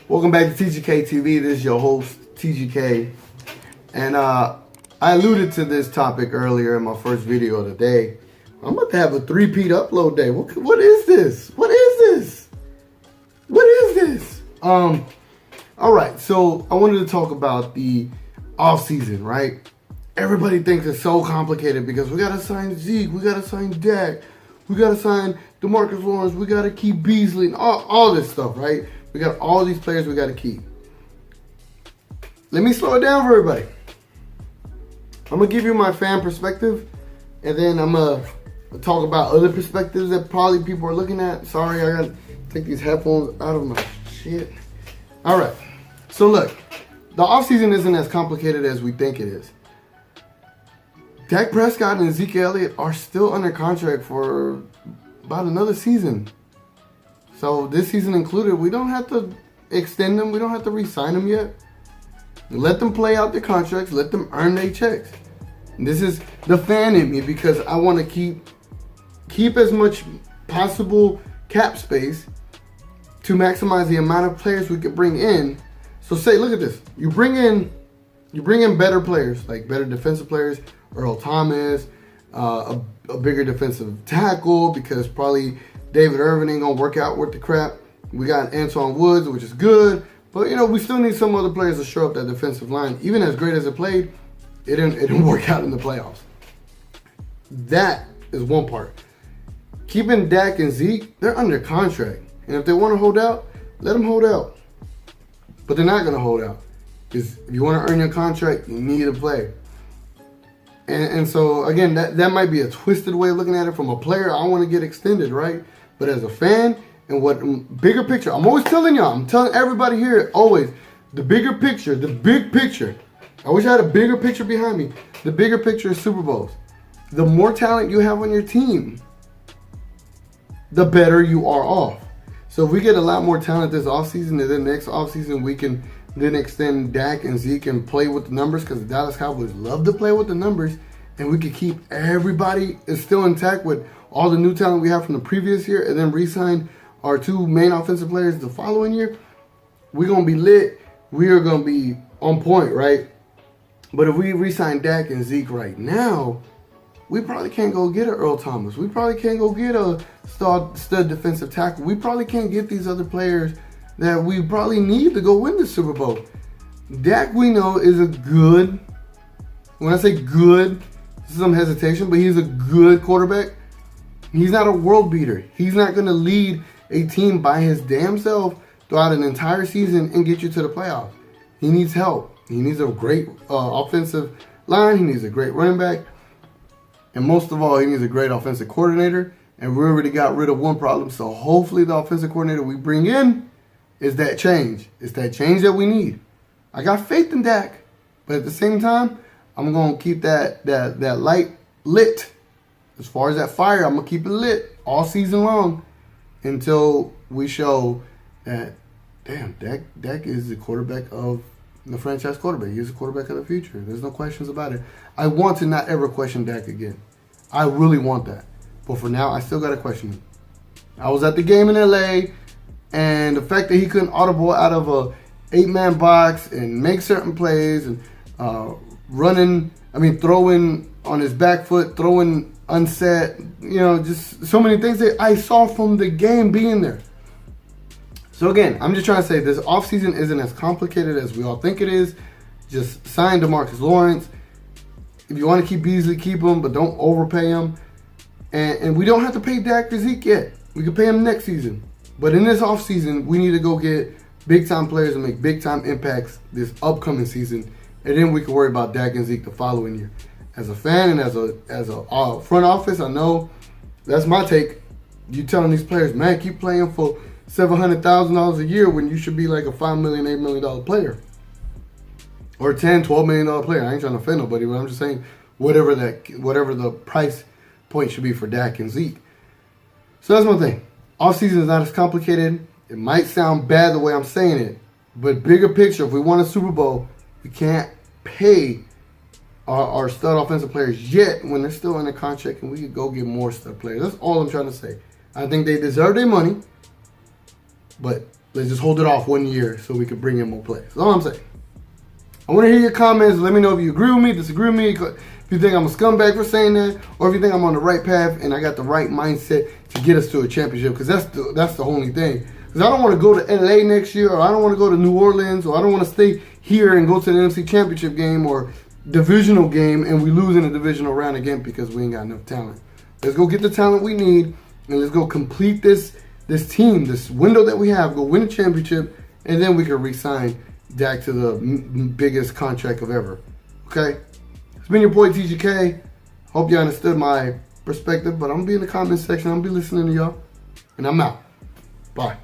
Welcome back to TGK TV. This is your host, TGK. And I alluded to this topic earlier in my first video of the day. I'm about to have a three-peat upload day. What is this? What is this? What is this? All right, so I wanted to talk about the offseason, right? Everybody thinks it's so complicated because we got to sign Zeke, we got to sign Dak, we got to sign DeMarcus Lawrence, we got to keep Beasley, and all this stuff, right? We got all these players we got to keep. Let me slow it down for everybody. I'm going to give you my fan perspective, and then I'm going to talk about other perspectives that probably people are looking at. Sorry, I got to take these headphones out of my shit. All right. So, look, the offseason isn't as complicated as we think it is. Dak Prescott and Zeke Elliott are still under contract for about another season. So this season included, we don't have to extend them. We don't have to re-sign them yet. Let them play out their contracts. Let them earn their checks. And this is the fan in me because I want to keep as much possible cap space to maximize the amount of players we could bring in. So say, look at this. You bring in better players, like better defensive players, Earl Thomas, a bigger defensive tackle because probably David Irvin ain't gonna work out with the crap. We got Antoine Woods, which is good, but we still need some other players to show up that defensive line. Even as great as it played, it didn't work out in the playoffs. That is one part. Keeping Dak and Zeke, they're under contract, and if they want to hold out, let them hold out. But they're not gonna hold out because if you want to earn your contract, you need to play. And so again, that might be a twisted way of looking at it. From a player, I want to get extended, right? But as a fan, and what bigger picture, I'm always telling y'all, I'm telling everybody here, always, the bigger picture, the big picture. I wish I had a bigger picture behind me. The bigger picture is Super Bowls. The more talent you have on your team, the better you are off. So if we get a lot more talent this offseason, and then next offseason we can then extend Dak and Zeke and play with the numbers because the Dallas Cowboys love to play with the numbers, and we could keep everybody is still intact with all the new talent we have from the previous year, and then re-sign our two main offensive players the following year. We're going to be lit. We are going to be on point, right? But if we re-sign Dak and Zeke right now, we probably can't go get an Earl Thomas. We probably can't go get a stud defensive tackle. We probably can't get these other players that we probably need to go win the Super Bowl. Dak, we know, is a good, when I say good, some hesitation, but he's a good quarterback. He's not a world beater. He's not going to lead a team by his damn self throughout an entire season and get you to the playoffs. He needs help. He needs a great offensive line. He needs a great running back. And most of all, he needs a great offensive coordinator. And we already got rid of one problem. So hopefully the offensive coordinator we bring in is that change. It's that change that we need. I got faith in Dak. But at the same time, I'm going to keep that light lit. As far as that fire, I'm going to keep it lit all season long until we show that, damn, Dak is the quarterback of the franchise quarterback. He's the quarterback of the future. There's no questions about it. I want to not ever question Dak again. I really want that. But for now, I still got to question him. I was at the game in L.A., and the fact that he couldn't audible out of a 8-man box and make certain plays and throwing on his back foot, throwing unset, just so many things that I saw from the game being there. So again, I'm just trying to say this offseason isn't as complicated as we all think it is. Just sign DeMarcus Lawrence. If you want to keep Beasley, keep him, but don't overpay him. And we don't have to pay Dak or Zeke yet. We can pay him next season. But in this offseason, we need to go get big-time players and make big-time impacts this upcoming season. And then we can worry about Dak and Zeke the following year. As a fan and as a front office, I know that's my take. You telling these players, man, keep playing for $700,000 a year when you should be like a $5 million, $8 million player. Or $10, $12 million player. I ain't trying to offend nobody, but I'm just saying whatever the price point should be for Dak and Zeke. So that's one thing. Offseason is not as complicated. It might sound bad the way I'm saying it, but bigger picture, if we want a Super Bowl, we can't pay our stud offensive players yet when they're still in a contract, and we could go get more stud players. That's all I'm trying to say. I think they deserve their money, but let's just hold it off 1 year so we could bring in more players. That's all I'm saying. I want to hear your comments. Let me know if you agree with me, disagree with me, if you think I'm a scumbag for saying that, or if you think I'm on the right path and I got the right mindset to get us to a championship, because that's the only thing. Because I don't want to go to LA next year, or I don't want to go to New Orleans, or I don't want to stay here and go to the NFC Championship game or divisional game and we lose in the divisional round again because we ain't got enough talent. Let's go get the talent we need, and let's go complete this team, this window that we have, go win a championship, and then we can re-sign Dak to the biggest contract of ever. Okay? It's been your boy TGK. Hope you understood my perspective, but I'm going to be in the comment section. I'm going to be listening to y'all. And I'm out. Bye.